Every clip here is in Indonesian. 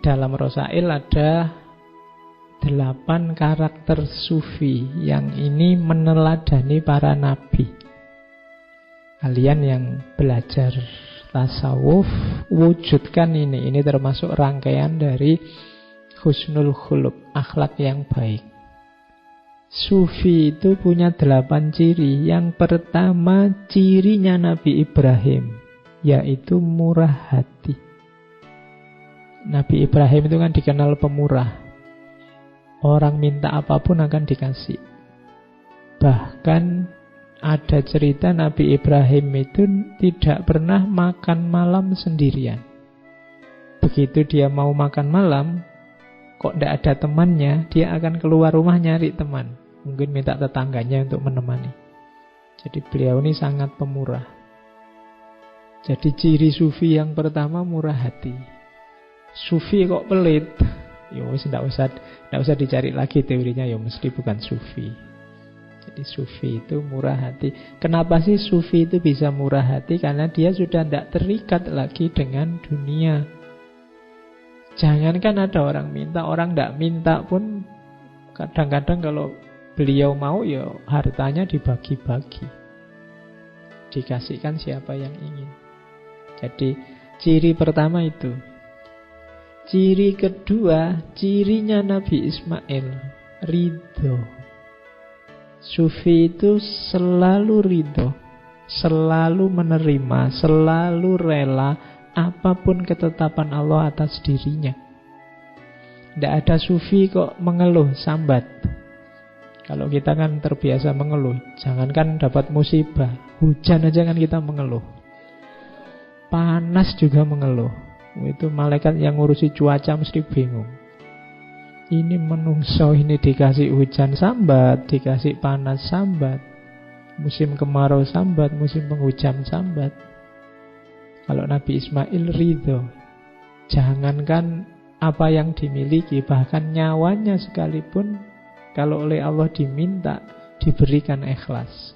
dalam Rosail ada 8 karakter sufi yang ini meneladani para nabi. Kalian yang belajar tasawuf, wujudkan ini. Ini termasuk rangkaian dari husnul khuluq, akhlak yang baik. Sufi itu punya 8 ciri. Yang pertama, cirinya Nabi Ibrahim, yaitu murah hati. Nabi Ibrahim itu kan dikenal pemurah. Orang minta apapun akan dikasih. Bahkan ada cerita Nabi Ibrahim itu tidak pernah makan malam sendirian. Begitu dia mau makan malam, kok tidak ada temannya, dia akan keluar rumah nyari teman. Mungkin minta tetangganya untuk menemani. Jadi beliau ini sangat pemurah. Jadi ciri sufi yang pertama murah hati. Sufi kok pelit? Ya wis tidak usah dicari lagi teorinya, ya mesti bukan sufi. Jadi sufi itu murah hati. Kenapa sih sufi itu bisa murah hati? Karena dia sudah tidak terikat lagi dengan dunia. Jangankan ada orang minta, orang tidak minta pun kadang-kadang kalau beliau mau, ya hartanya dibagi-bagi, dikasihkan siapa yang ingin. Jadi ciri pertama itu. Ciri kedua, cirinya Nabi Ismail, ridho. Sufi itu selalu ridho, selalu menerima, selalu rela apapun ketetapan Allah atas dirinya. Tidak ada sufi kok mengeluh, sambat. Kalau kita kan terbiasa mengeluh. Jangankan dapat musibah, hujan aja kan kita mengeluh. Panas juga mengeluh. Itu malaikat yang ngurusi cuaca mesti bingung. Ini menungso, ini dikasih hujan sambat, dikasih panas sambat, musim kemarau sambat, musim penghujan sambat. Kalau Nabi Ismail ridho. Jangankan apa yang dimiliki, bahkan nyawanya sekalipun, kalau oleh Allah diminta, diberikan ikhlas.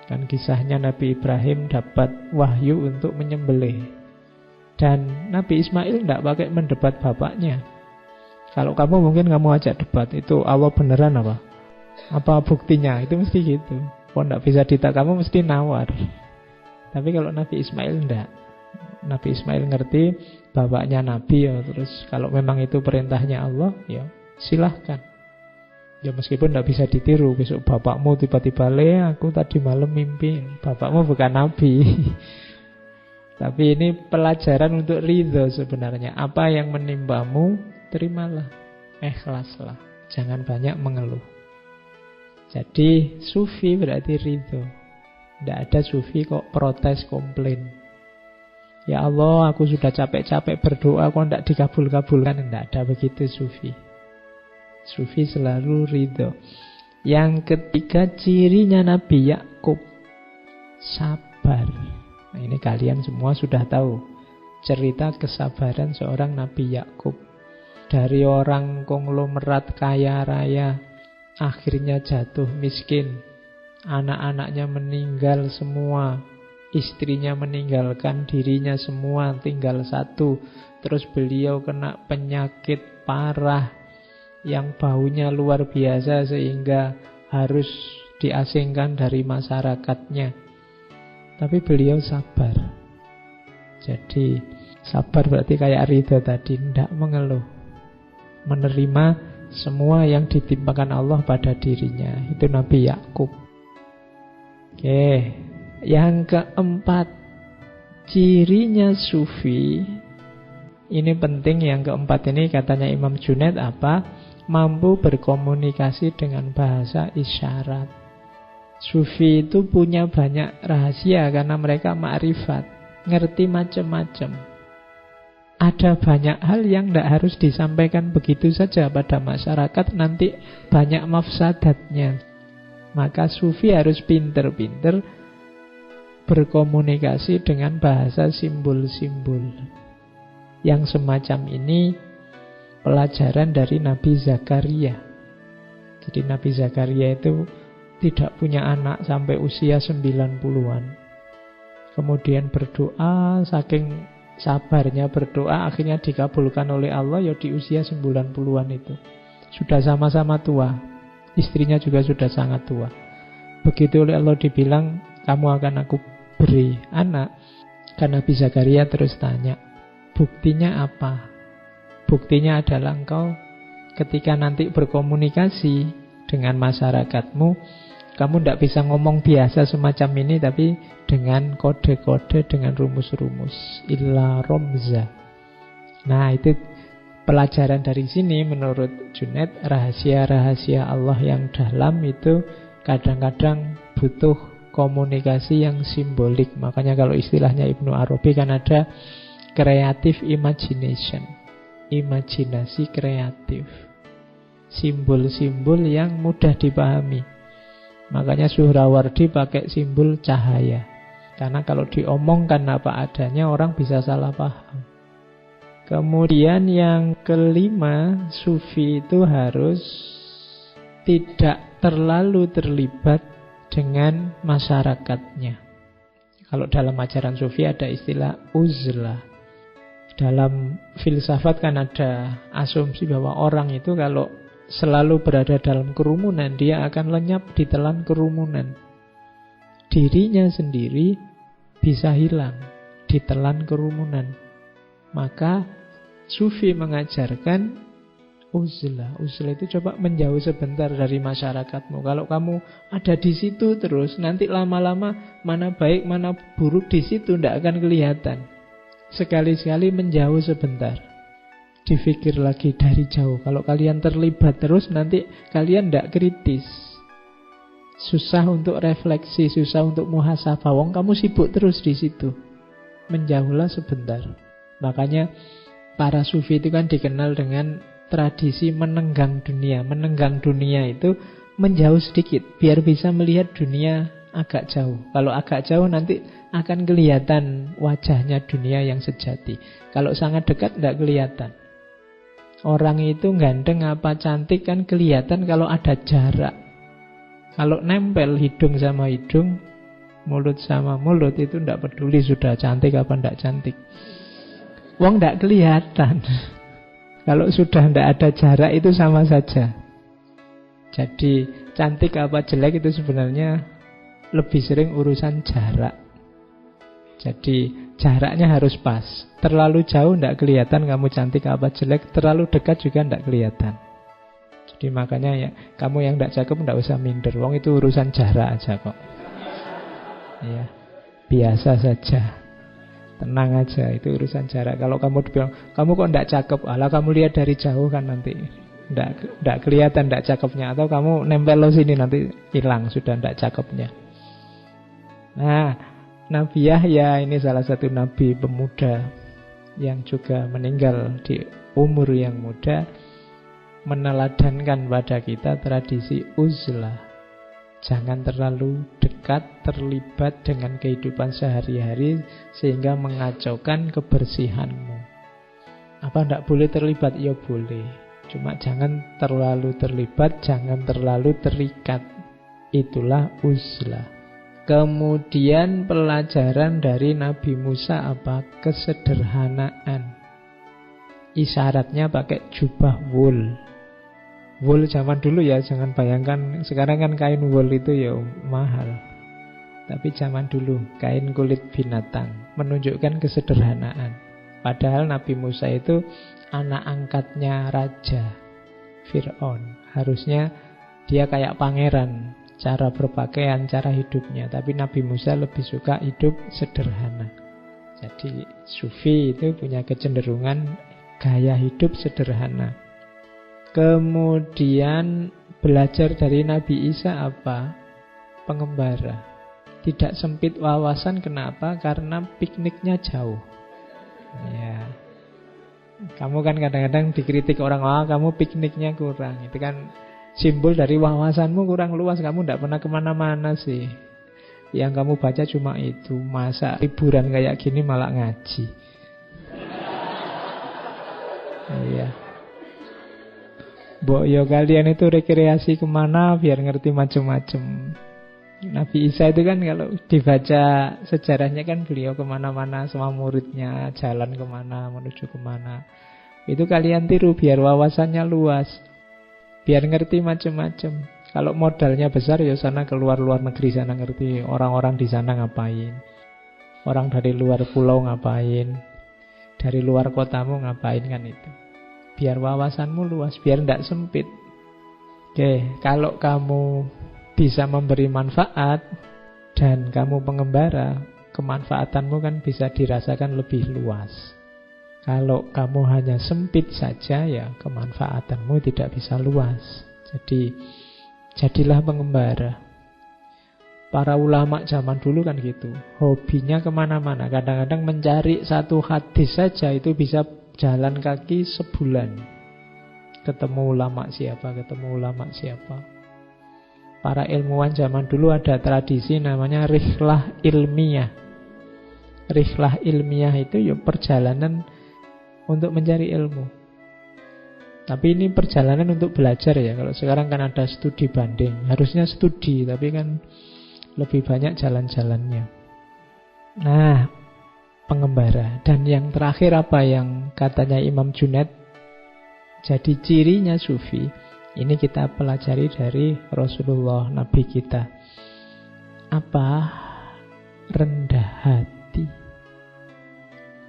Kan kisahnya Nabi Ibrahim dapat wahyu untuk menyembelih. Dan Nabi Ismail tidak pakai mendebat bapaknya. Kalau kamu mungkin kamu ajak debat, itu Allah beneran apa? Apa buktinya? Itu mesti gitu. Kalau tidak bisa ditak, kamu mesti nawar. Tapi kalau Nabi Ismail tidak. Nabi Ismail ngerti bapaknya Nabi, ya, terus kalau memang itu perintahnya Allah, ya silahkan. Ya meskipun tidak bisa ditiru. Besok bapakmu tiba-tiba, aku tadi malam mimpi. Bapakmu bukan Nabi. Tapi ini pelajaran untuk ridho sebenarnya. Apa yang menimbamu, terimalah, ikhlaslah. Jangan banyak mengeluh. Jadi sufi berarti ridho. Tidak ada sufi kok protes, komplain. Ya Allah, aku sudah capek-capek berdoa, kok tidak dikabul-kabulkan. Tidak ada begitu sufi. Sufi selalu ridho. Yang ketiga, cirinya Nabi Yakub, sabar. Nah, ini kalian semua sudah tahu cerita kesabaran seorang Nabi Yakub. Dari orang konglomerat kaya raya, akhirnya jatuh miskin. Anak-anaknya meninggal semua, istrinya meninggalkan dirinya semua, tinggal satu. Terus beliau kena penyakit parah yang baunya luar biasa sehingga harus diasingkan dari masyarakatnya. Tapi beliau sabar. Jadi sabar berarti kayak ridho tadi, tidak mengeluh, menerima semua yang ditimpakan Allah pada dirinya. Itu Nabi Yakub. Oke, yang keempat, cirinya sufi. Ini penting, yang keempat ini katanya Imam Junaid apa? Mampu berkomunikasi dengan bahasa isyarat. Sufi itu punya banyak rahasia karena mereka ma'rifat, ngerti macam-macam. Ada banyak hal yang tidak harus disampaikan begitu saja pada masyarakat, nanti banyak mafsadatnya. Maka sufi harus pinter-pinter berkomunikasi dengan bahasa simbol-simbol. Yang semacam ini pelajaran dari Nabi Zakaria. Jadi Nabi Zakaria itu tidak punya anak sampai usia 90-an. Kemudian berdoa, saking sabarnya berdoa akhirnya dikabulkan oleh Allah ya di usia 90-an itu. Sudah sama-sama tua. Istrinya juga sudah sangat tua. Begitu oleh Allah dibilang, kamu akan aku beri anak. Kan Nabi Zakaria terus tanya, buktinya apa? Buktinya adalah engkau ketika nanti berkomunikasi dengan masyarakatmu, kamu tidak bisa ngomong biasa semacam ini, tapi dengan kode-kode, dengan rumus-rumus. Illa romza. Nah, itu pelajaran dari sini menurut Junaid, rahasia-rahasia Allah yang dalam itu kadang-kadang butuh komunikasi yang simbolik. Makanya kalau istilahnya Ibnu Arabi kan ada creative imagination. Imajinasi kreatif. Simbol-simbol yang mudah dipahami. Makanya Suhrawardi pakai simbol cahaya. Karena kalau diomongkan apa adanya orang bisa salah paham. Kemudian yang kelima, sufi itu harus tidak terlalu terlibat dengan masyarakatnya. Kalau dalam ajaran sufi ada istilah uzlah. Dalam filsafat kan ada asumsi bahwa orang itu kalau selalu berada dalam kerumunan, dia akan lenyap ditelan kerumunan. Dirinya sendiri bisa hilang ditelan kerumunan. Maka sufi mengajarkan uzlah. Uzlah itu coba menjauh sebentar dari masyarakatmu. Kalau kamu ada di situ terus, nanti lama-lama mana baik mana buruk di situ tidak akan kelihatan. Sekali-sekali menjauh sebentar. Dipikir lagi dari jauh. Kalau kalian terlibat terus, nanti kalian tidak kritis. Susah untuk refleksi, susah untuk muhasabah. Wong kamu sibuk terus di situ. Menjauhlah sebentar. Makanya para sufi itu kan dikenal dengan tradisi menenggang dunia. Menenggang dunia itu menjauh sedikit, biar bisa melihat dunia agak jauh. Kalau agak jauh nanti akan kelihatan wajahnya dunia yang sejati. Kalau sangat dekat tidak kelihatan. Orang itu ganteng apa cantik kan kelihatan kalau ada jarak. Kalau nempel hidung sama hidung, mulut sama mulut, itu tidak peduli sudah cantik apa tidak cantik. Wong tidak kelihatan. Kalau sudah tidak ada jarak itu sama saja. Jadi cantik apa jelek itu sebenarnya lebih sering urusan jarak. Jadi jaraknya harus pas. Terlalu jauh tidak kelihatan kamu cantik apa jelek. Terlalu dekat juga tidak kelihatan. Jadi makanya ya, kamu yang tidak cakep tidak usah minder. Wong itu urusan jarak aja kok. Ya, biasa saja. Tenang aja, itu urusan jarak. Kalau kamu bilang, kamu kok tidak cakep, alah kamu lihat dari jauh kan nanti tidak kelihatan tidak cakepnya. Atau kamu nempel lo sini nanti hilang sudah tidak cakepnya. Nah, Nabi Yahya ini salah satu nabi pemuda yang juga meninggal di umur yang muda, meneladankan pada kita tradisi uzlah. Jangan terlalu dekat, terlibat dengan kehidupan sehari-hari sehingga mengacaukan kebersihanmu. Apa tidak boleh terlibat? Ya boleh. Cuma jangan terlalu terlibat, jangan terlalu terikat. Itulah uzlah. Kemudian pelajaran dari Nabi Musa apa? Kesederhanaan. Isyaratnya pakai jubah wool. Wool zaman dulu ya, jangan bayangkan sekarang kan kain wool itu ya mahal. Tapi zaman dulu kain kulit binatang, menunjukkan kesederhanaan. Padahal Nabi Musa itu anak angkatnya raja Fir'aun. Harusnya dia kayak pangeran, cara berpakaian, cara hidupnya. Tapi Nabi Musa lebih suka hidup sederhana. Jadi sufi itu punya kecenderungan gaya hidup sederhana. Kemudian belajar dari Nabi Isa apa? Pengembara. Tidak sempit wawasan, kenapa? Karena pikniknya jauh. Ya. Kamu kan kadang-kadang dikritik orang, kamu pikniknya kurang. Itu kan simbol dari wawasanmu kurang luas. Kamu tidak pernah kemana-mana sih. Yang kamu baca cuma itu. Masa liburan kayak gini malah ngaji. Iya. Mbok yo kalian itu rekreasi kemana biar ngerti macam-macam. Nabi Isa itu kan kalau dibaca sejarahnya kan beliau kemana-mana sama muridnya, jalan kemana, menuju kemana. Itu kalian tiru biar wawasannya luas, biar ngerti macam-macam. Kalau modalnya besar ya sana keluar luar negeri, sana ngerti orang-orang di sana ngapain, orang dari luar pulau ngapain, dari luar kotamu ngapain, kan itu. Biar wawasanmu luas, biar tidak sempit. Oke, kalau kamu bisa memberi manfaat dan kamu pengembara, kemanfaatanmu kan bisa dirasakan lebih luas. Kalau kamu hanya sempit saja, ya kemanfaatanmu tidak bisa luas. Jadi jadilah pengembara. Para ulama zaman dulu kan gitu, hobinya kemana-mana. Kadang-kadang mencari satu hadis saja itu bisa jalan kaki sebulan. Ketemu ulama siapa, ketemu ulama siapa. Para ilmuwan zaman dulu ada tradisi namanya rihlah ilmiah. Rihlah ilmiah itu ya perjalanan untuk mencari ilmu. Tapi ini perjalanan untuk belajar ya. Kalau sekarang kan ada studi banding. Harusnya studi, tapi kan lebih banyak jalan-jalannya. Nah, pengembara. Dan yang terakhir apa yang katanya Imam Junaid jadi cirinya sufi? Ini kita pelajari dari Rasulullah, Nabi kita. Apa? Rendah hati.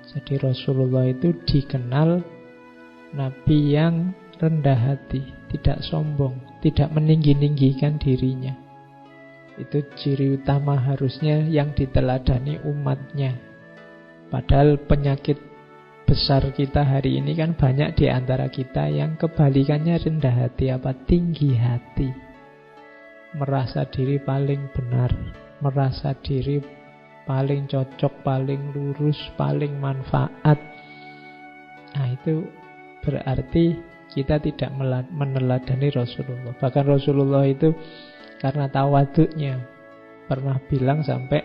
Jadi Rasulullah itu dikenal Nabi yang rendah hati, tidak sombong, tidak meninggi-ninggikan dirinya. Itu ciri utama harusnya yang diteladani umatnya. Padahal penyakit besar kita hari ini kan banyak di antara kita yang kebalikannya rendah hati, apa? Tinggi hati. Merasa diri paling benar, merasa diri paling cocok, paling lurus, paling manfaat. Nah, itu berarti kita tidak meneladani Rasulullah. Bahkan Rasulullah itu karena tawaduknya pernah bilang sampai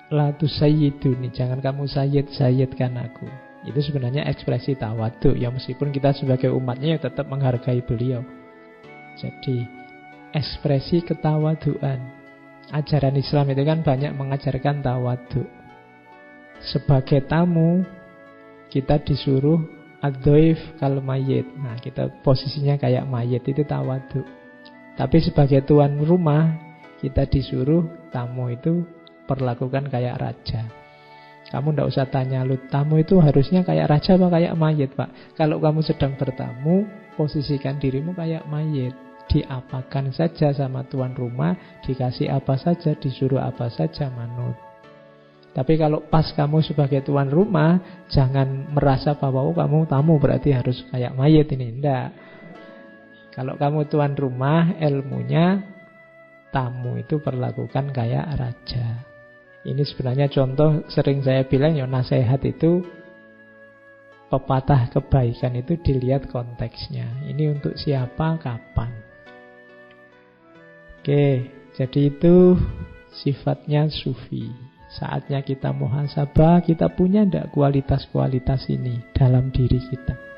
la tusayyiduni, jangan kamu sayyidkan aku. Itu sebenarnya ekspresi tawaduk ya, meskipun kita sebagai umatnya ya tetap menghargai beliau. Jadi ekspresi ketawaduan. Ajaran Islam itu kan banyak mengajarkan tawaduk. Sebagai tamu kita disuruh ad-dhaif kal mayyit. Nah, kita posisinya kayak mayit, itu tawaduk. Tapi sebagai tuan rumah kita disuruh tamu itu perlakukan kayak raja. Kamu tidak usah tanya, lu tamu itu harusnya kayak raja apa kayak mayit, Pak? Kalau kamu sedang bertamu, posisikan dirimu kayak mayit. Diapakan saja sama tuan rumah, dikasih apa saja, disuruh apa saja, manut. Tapi kalau pas kamu sebagai tuan rumah, jangan merasa bahwa kamu tamu berarti harus kayak mayit ini. Tidak. Kalau kamu tuan rumah, ilmunya tamu itu perlakukan kayak raja. Ini sebenarnya contoh sering saya bilang ya, nasihat itu, pepatah kebaikan itu dilihat konteksnya. Ini untuk siapa, kapan. Oke, jadi itu sifatnya sufi. Saatnya kita muhasabah, kita punya enggak kualitas-kualitas ini dalam diri kita.